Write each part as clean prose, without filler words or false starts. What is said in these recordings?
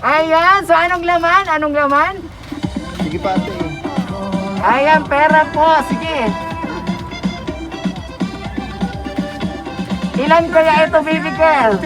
Ayan, so anong laman? Anong laman? Sige pa ate. Ayan, pera po. Sige. Ilan kaya ito, baby girl?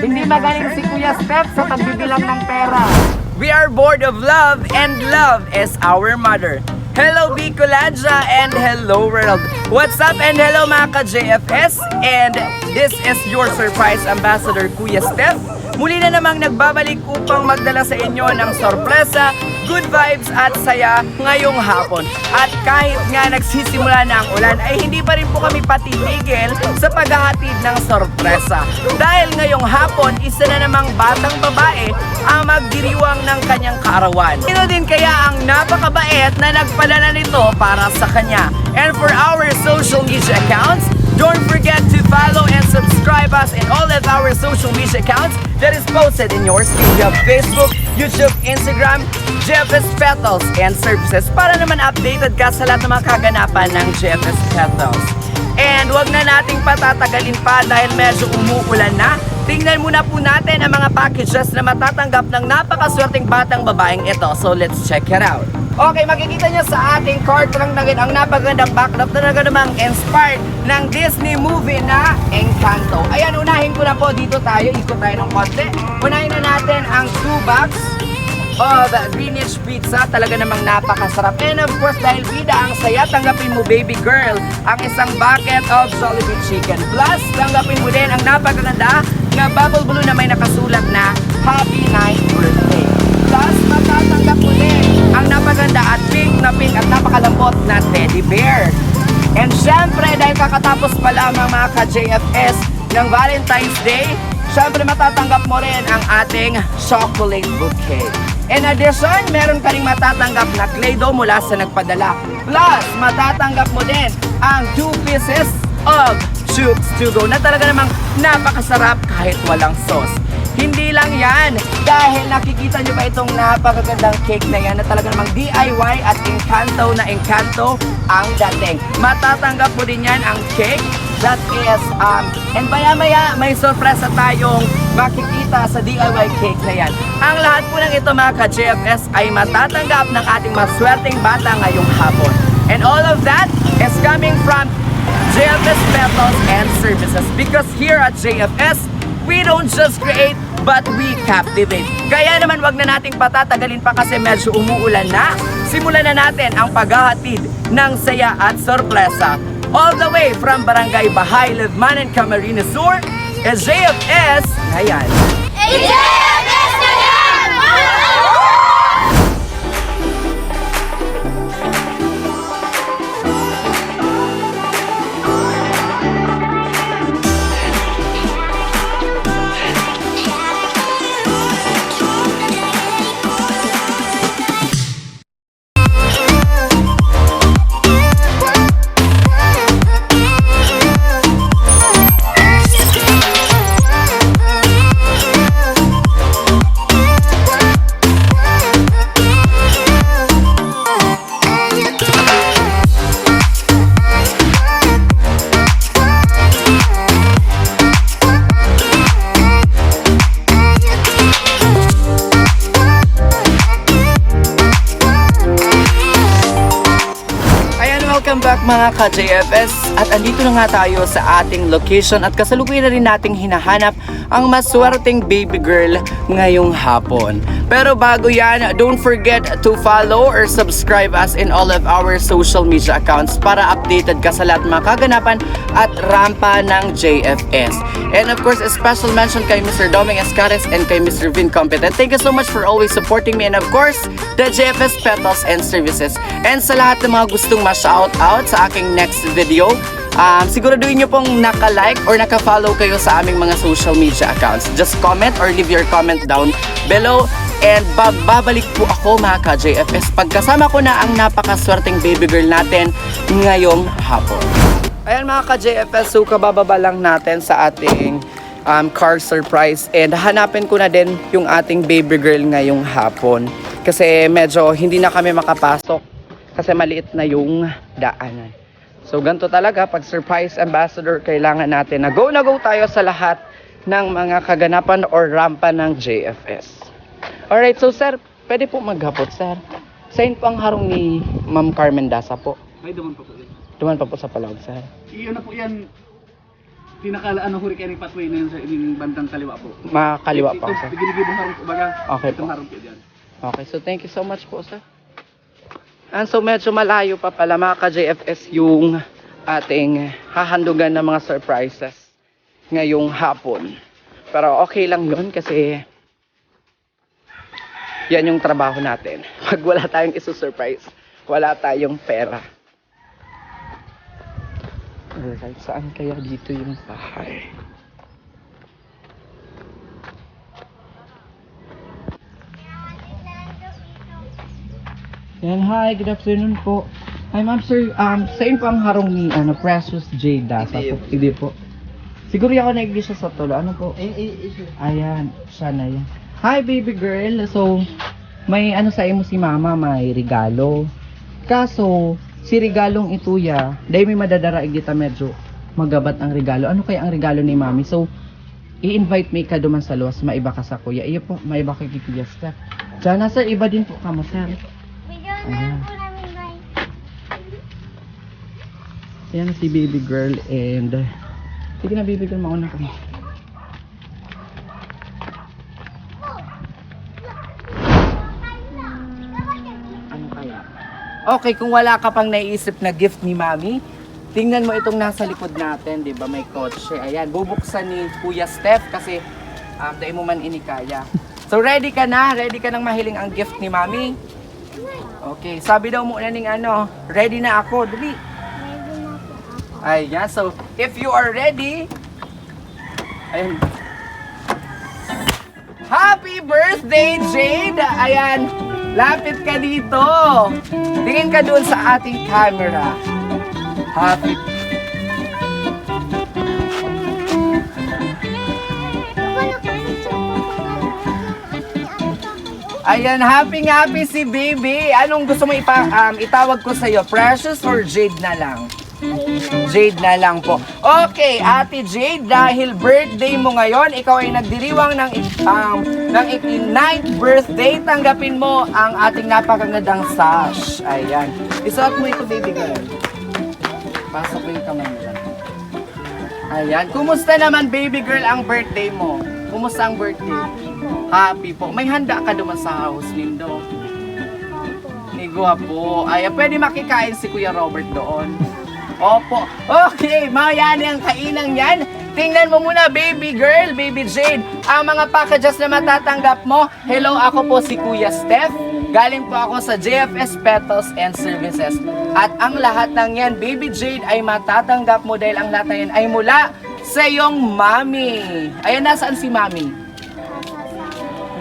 Hindi magaling si Kuya Steph sa pagbibilang ng pera. We are bored of love and love is our mother. Hello Bicolandia and hello world. What's up and hello mga ka-JFS, and this is your surprise ambassador Kuya Steph. Muli na namang nagbabalik upang magdala sa inyo ng sorpresa, good vibes at saya ngayong hapon. At kahit nga nagsisimula na ang ulan ay hindi pa rin po kami patitigil sa paghahatid ng sorpresa. Dahil ngayong hapon, isa na namang batang babae ang magdiriwang ng kanyang kaarawan. Sino din kaya ang napakabait na nagpadala nito para sa kanya? And for our social media accounts, don't forget to follow and subscribe us in all of our social media accounts that is posted in your screen. We have Facebook, YouTube, Instagram, JFS Petals and Services para naman updated ka sa lahat ng mga kaganapan ng JFS Petals. And wag na nating patatagalin pa dahil medyo umuulan na. Tingnan muna po natin ang mga packages na matatanggap ng napakaswerteng batang babaeng ito. So let's check it out. Okay, makikita niyo sa ating card lang na ang napagandang backdrop na namang inspired ng Disney movie na Encanto. Ayan, unahin ko na po dito tayo. Ikot tayo ng konti. Unahin na natin ang 2 bags of Greenwich Pizza. Talaga namang napakasarap. And of course, dahil bida ang saya, tanggapin mo baby girl ang isang bucket of Jollibee Chicken. Plus, tanggapin mo din ang napakaganda na bubble blue na may nakasulat na Happy 9th Birthday. Plus, matatanggap mo din ang napaganda at pink at napakalambot na teddy bear. And syempre, dahil kakatapos pa lamang mga ka-JFS ng Valentine's Day, syempre matatanggap mo rin ang ating chocolate bouquet. In addition, meron ka rin matatanggap na Play-Doh mula sa nagpadala. Plus, matatanggap mo din ang 2 pieces of Chooks to go na talaga namang napakasarap kahit walang sauce. Hindi lang yan, dahil nakikita nyo ba itong napakagandang cake na yan na talaga namang DIY at Encanto ang dating. Matatanggap mo din yan ang cake that is, and maya may sorpresa tayong makikita sa DIY cake na yan. Ang lahat po ng ito mga ka-JFS ay matatanggap ng ating maswerteng bata ngayong hapon. And all of that is coming from JFS Petals and Services, because here at JFS, we don't just create, but we captivate. Kaya naman wag na nating patatagalin pa kasi medyo umuulan na. Simulan na natin ang paghahatid ng saya at sorpresa. All the way from Barangay Bahay, Livman and Camarines Sur, is JFS Ngayan. JFS Ngayan! Welcome back mga ka-JFS, at andito na nga tayo sa ating location at kasalukuyan na rin nating hinahanap ang maswerteng baby girl ngayong hapon. Pero bago yan, don't forget to follow or subscribe us in all of our social media accounts para updated ka sa lahat ng mga kaganapan at rampa ng JFS. And of course, a special mention kay Mr. Doming Escares and kay Mr. Vin Competent. Thank you so much for always supporting me, and of course, the JFS Petals and Services. And sa lahat ng mga gustong ma-shout out sa aking next video, siguraduhin nyo pong naka-like or naka-follow kayo sa aming mga social media accounts. Just comment or leave your comment down below, and babalik po ako mga ka-JFS pagkasama ko na ang napakaswerteng baby girl natin ngayong hapon. Ayan mga ka-JFS, so kabababa lang natin sa ating car surprise, and hanapin ko na din yung ating baby girl ngayong hapon kasi medyo hindi na kami makapasok kasi maliit na yung daanan. So ganito talaga pag surprise ambassador, kailangan natin na go tayo sa lahat ng mga kaganapan or rampa ng JFS. Alright, so sir, pwede po maghapot, sir. Saan po ang harong ni Ma'am Carmen Dasa po? Ay, duman pa po yan. Duman pa po sa Palawag, sir. Iyon na po yan. Pinaka hurricane pathway na yun sa inyong bandang kaliwa po. Makakaliwa pa, Ito, sir. ginigibong harong po baga. Okay Itong po. harong po dyan. Okay, so thank you so much po, sir. And so medyo malayo pa pala mga ka-JFS yung ating hahandugan ng mga surprises ngayong hapon. Pero okay lang yun kasi yan yung trabaho natin. Pag wala tayong isusurprise, wala tayong pera. Alright, saan kaya dito yung bahay? Yan, hi, good afternoon po. Hi ma'am sir, saan po ang harong ni Precious J. Dasa po? Hindi po. Siguro ako na-iglesia sa tolo. Ano po? Ayan, siya na yan. Hi baby girl. So, may sa imo si mama, may regalo. Kaso, si regalong ituya, dahil may madadara igita medyo magabat ang regalo. Ano kaya ang regalo ni mami? So, i-invite me ka duman sa luwas, maiba ka sa kuya. Iyo po, maiba ka kay Kuya Steph. Diyan na sir, iba din po ka mo sir. Ayan. Ayan si baby girl and sige na baby girl, mauna ka. Ano kaya? Okay, kung wala ka pang naiisip na gift ni mami, tingnan mo itong nasa likod natin, di ba? May kotse. Ayan, bubuksan ni Kuya Steph kasi dahil mo man inikaya. So ready ka na? Ready ka nang mahiling ang gift ni mami? Okay, sabi daw muna ning ready na ako. Dali. Ayan, so if you are ready, ayan. Happy birthday, Jade! Ayan, lapit ka dito. Tingin ka doon sa ating camera. Happy. Ayan, happy si baby. Anong gusto mo itawag ko sa'yo? Precious or Jade na lang? Jade na lang po. Okay, Ate Jade, dahil birthday mo ngayon, ikaw ay nagdiriwang ng 9th birthday, tanggapin mo ang ating napakagandang sash. Ayan. Isuot mo ito, baby girl. Pasok mo yung kamay mo lang. Ayan. Kumusta naman, baby girl, ang birthday mo? Kumusta ang birthday? Happy po. May handa ka duman sa house, Lindo. Ni Guwapo. Ay, pwede makikain si Kuya Robert doon. Opo. Okay, mayani ang kainang yan. Tingnan mo muna, baby girl, baby Jade. Ang mga packages na matatanggap mo. Hello, ako po si Kuya Steph. Galing po ako sa JFS Petals and Services. At ang lahat ng yan, baby Jade, ay matatanggap mo dahil ang lahat ng yan ay mula sa iyong mami. Ayan, nasaan si mami?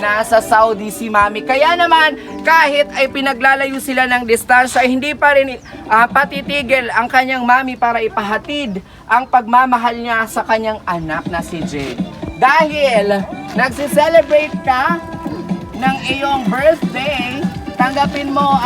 Nasa Saudi si mami. Kaya naman, kahit ay pinaglalayo sila ng distansya, ay hindi pa rin patitigil ang kanyang mami para ipahatid ang pagmamahal niya sa kanyang anak na si Jade. Dahil nagsiselebrate ka ng iyong birthday, tanggapin mo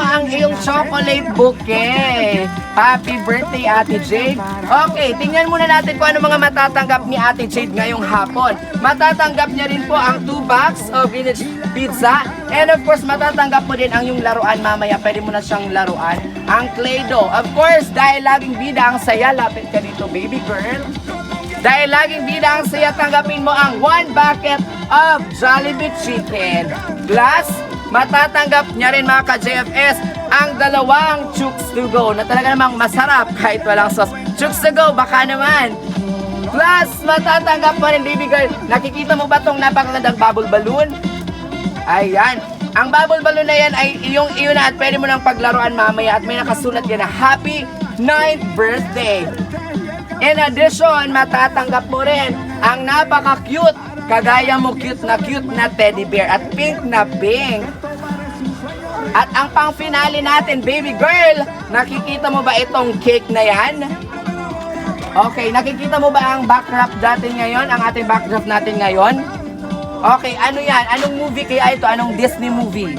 ang iyong chocolate bouquet. Happy birthday, Ate Jade. Okay, tingnan muna natin kung ano mga matatanggap ni Ate Jade ngayong hapon. Matatanggap niya rin po ang 2 bags of village pizza. And of course, matatanggap mo din ang yung laruan mamaya. Pwede mo na siyang laruan. Ang Play-Doh. Of course, dahil laging bida ang saya, lapit ka dito, baby girl. Dahil laging bida ang saya, tanggapin mo ang 1 bucket of Jollibee Chicken. Plus, matatanggap niya rin mga ka-JFS ang 2 Chooks to go na talaga namang masarap kahit walang sauce. Chooks to go, baka naman. Plus, matatanggap mo rin, baby girl. Nakikita mo ba itong napakagandang bubble balloon? Ayan. Ang bubble balloon na yan ay iyong iyo na at pwede mo nang paglaruan mamaya at may nakasulat yan na Happy 9th Birthday. In addition, matatanggap mo rin ang napaka-cute, kagaya mo cute na teddy bear at pink na pink. At ang pang-finale natin, baby girl, nakikita mo ba itong cake na yan? Okay, nakikita mo ba ang backdrop natin ngayon? Ang ating backdrop natin ngayon? Okay, ano yan? Anong movie kaya ito? Anong Disney movie?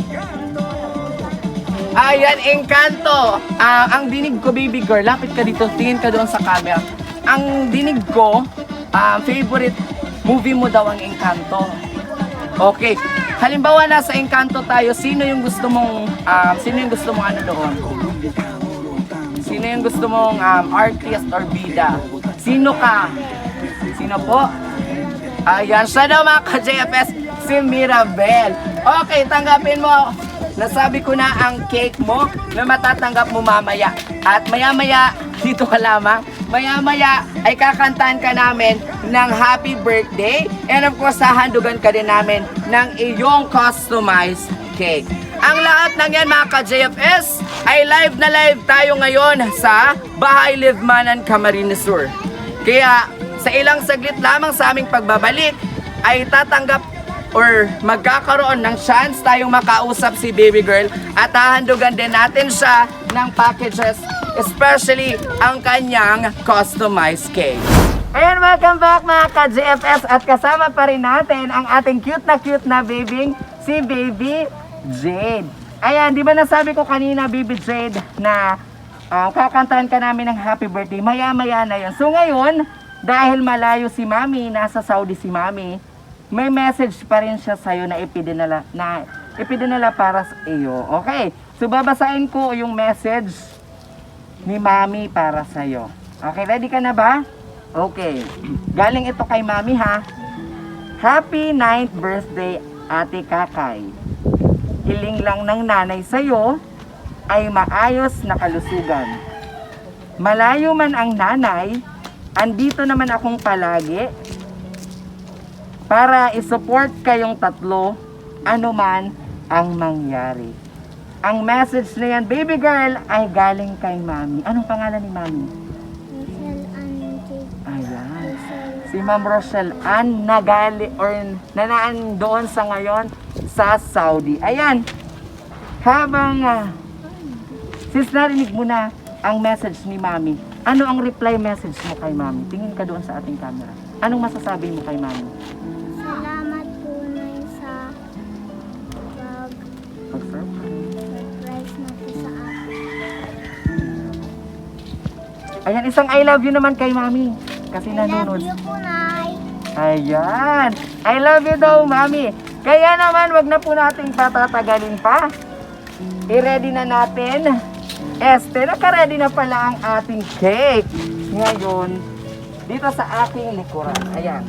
Ayan, Encanto. Ang dinig ko, baby girl, lapit ka dito, tingin ka doon sa camera. Ang dinig ko, favorite movie mo daw ang Encanto. Okay. Halimbawa nasa Encanto tayo, sino yung gusto mong ano doon? Sino yung gusto mong artist or bida? Sino ka? Sino po? Ayan, siya daw mga ka-JFS, si Mirabel. Okay, tanggapin mo. Nasabi ko na ang cake mo na matatanggap mo mamaya. At maya-maya, dito ka lamang, maya-maya ay kakantahan ka namin ng happy birthday. And of course, hahandugan ka din namin ng iyong customized cake. Ang lahat ng yan mga ka-JFS ay live na live tayo ngayon sa Bahay Livmanan, Camarines Sur. Kaya sa ilang saglit lamang sa aming pagbabalik ay tatanggap or magkakaroon ng chance tayong makausap si baby girl at hahandugan din natin siya ng packages, especially ang kanyang customized cake. Ayan, welcome back mga ka-JFS at kasama pa rin natin ang ating cute na baby, si Baby Jade. Ayan, di ba nasabi ko kanina, Baby Jade, na kakantahan ka namin ng happy birthday, maya-maya na yun. So ngayon, dahil malayo si Mami, nasa Saudi si Mami, may message pa rin siya sa'yo na ipinadala para sa iyo. Okay, so babasahin ko yung message ni Mami para sa'yo. Okay, ready ka na ba? Okay, galing ito kay Mami ha. Happy 9th birthday, Ate Kakay. Hiling lang ng nanay sa'yo ay maayos na kalusugan. Malayo man ang nanay, andito naman akong palagi para isupport kayong tatlo anuman ang mangyari. Ang message na yan, baby girl, ay galing kay Mami. Anong pangalan ni Mami? Rochelle Angie. Ayan. Si Ma'am Rochelle Ann nanaan doon sa ngayon sa Saudi. Ayan. Habang sis narinig mo na ang message ni Mami, ano ang reply message mo kay Mami? Tingin ka doon sa ating camera. Anong masasabi mo kay Mami? Salamat po na sa surprise na po sa akin. Ayan, isang I love you naman kay Mami. Kasi I love nanonood. you po, Nay. Ayan. I love you daw, Mami. Kaya naman, wag na po nating patatagalin pa. I-ready na natin. Naka-ready na pala ang ating cake. Ngayon, dito sa aking likuran. Ayan.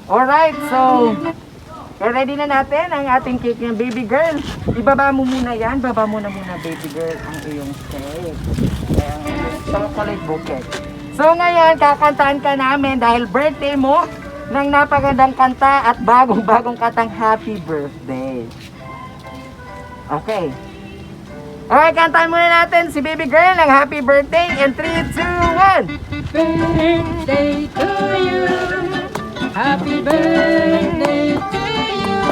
Alright, so ready na natin ang ating cake ng baby girl. Ibaba mo muna yan. Baba mo na muna, baby girl, ang iyong cake. Ang chocolate bouquet. So ngayon, kakantahan ka namin dahil birthday mo ng napagandang kanta at bagong-bagong katang happy birthday. Okay. Okay, kantahan muna natin si baby girl ng happy birthday in 3, 2, 1. Birthday to you. Happy birthday to you.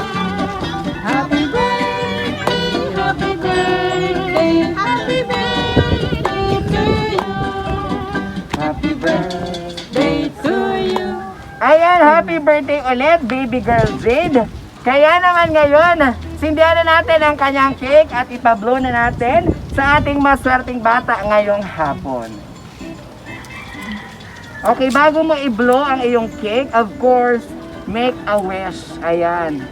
Happy birthday, happy birthday, happy birthday to you. Happy birthday to you. Ayan, happy birthday ulit, baby girl Jade. Kaya naman ngayon, sindihan na natin ang kanyang cake at ipablow na natin sa ating maswerteng bata ngayong hapon. Okay, bago mo i-blow ang iyong cake, of course, make a wish. Ayan.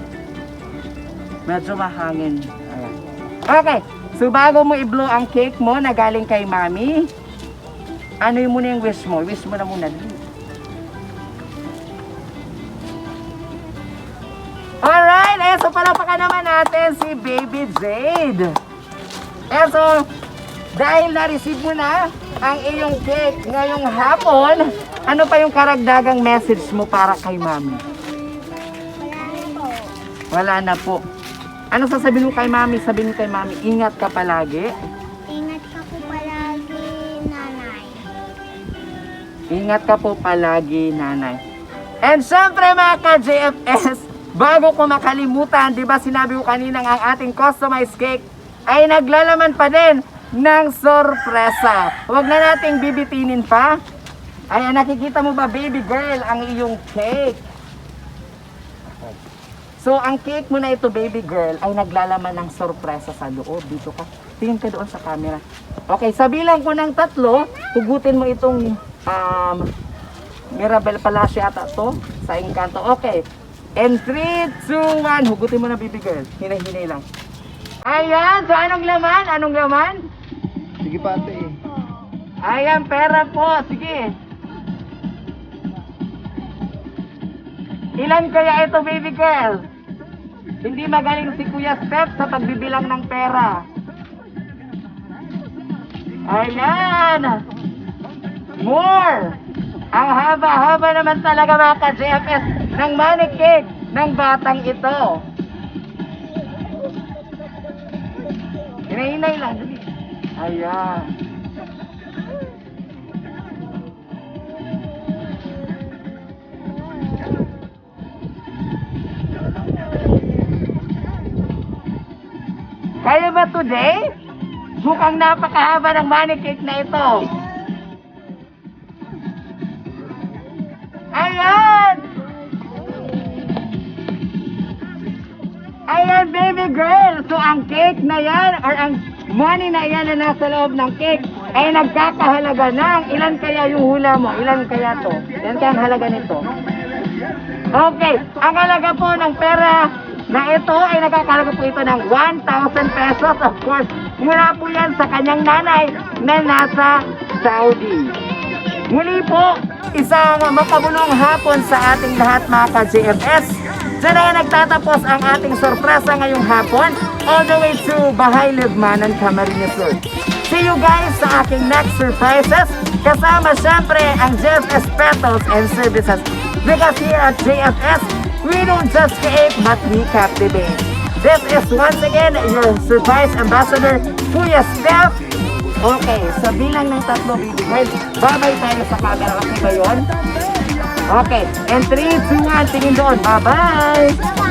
Medyo mahangin. Ayan. Okay, so bago mo i-blow ang cake mo na galing kay Mami, ano yung muna yung wish mo? Wish mo na muna. Alright, so palapakan naman natin si Baby Jade. So, dahil na-receive mo na ang iyong cake ngayong hapon, ano pa yung karagdagang message mo para kay Mami? Wala na po. Wala na po. Ano sasabihin mo kay Mami? Sabihin mo kay Mami, ingat ka palagi. Ingat ka po palagi, Nanay. Ingat ka po palagi, Nanay. And syempre mga ka-JFS, bago ko makalimutan, di ba sinabi ko kanina ang ating customized cake ay naglalaman pa din ng sorpresa. Huwag na nating bibitinin pa. Ayan, nakikita mo ba, baby girl, ang iyong cake? So, ang cake mo na ito, baby girl, ay naglalaman ng sorpresa sa loob. Dito ka. Tingin ka doon sa camera. Okay, sa bilang ko ng 3, hugutin mo itong Mirabel Palacio ata to sa Encanto. Okay. And 3, 2, 1. Hugutin mo na, baby girl. Hinay-hinay lang. Ayan. So, anong laman? Anong laman? Sige pa ate. Ayan, pera po. Sige. Ilan kaya ito, baby girl? Hindi magaling si Kuya Steph sa pagbibilang ng pera. Ayan. More. Ang haba-haba naman talaga mga ka-JFS ng money cake ng batang ito. Hinay-hinay lang. Dali. Ayan. Kaya ba today? Mukhang napakahaba ng money cake na ito. Ayan! Ayan, baby girl! So, ang cake na yan, or ang money na yan na nasa loob ng cake, ay nagkakahalaga ng, ilan kaya yung hula mo? Ilan kaya to? Ilan kaya ang halaga nito? Okay, ang halaga po ng pera na ito ay nagkakahalaga po ito ng 1,000 pesos. Of course, mula po yan sa kanyang nanay na nasa Saudi. Muli po, isang makabulong hapon sa ating lahat mga ka-JFS. Diyan na nagtatapos ang ating sorpresa ngayong hapon all the way to Bahay Libmanan, Camarines Sur. See you guys sa aking next surprises. Kasama syempre ang JFS Petals and Services. Because here at JFS, we don't just create but we captivate. This is once again your surprise ambassador, Kuya Steph. Okay, sa bilang ng 3, baby girls, babay tayo sa camera kasi ba yun? Okay, and 3, 2, 1, tingin doon. Bye-bye!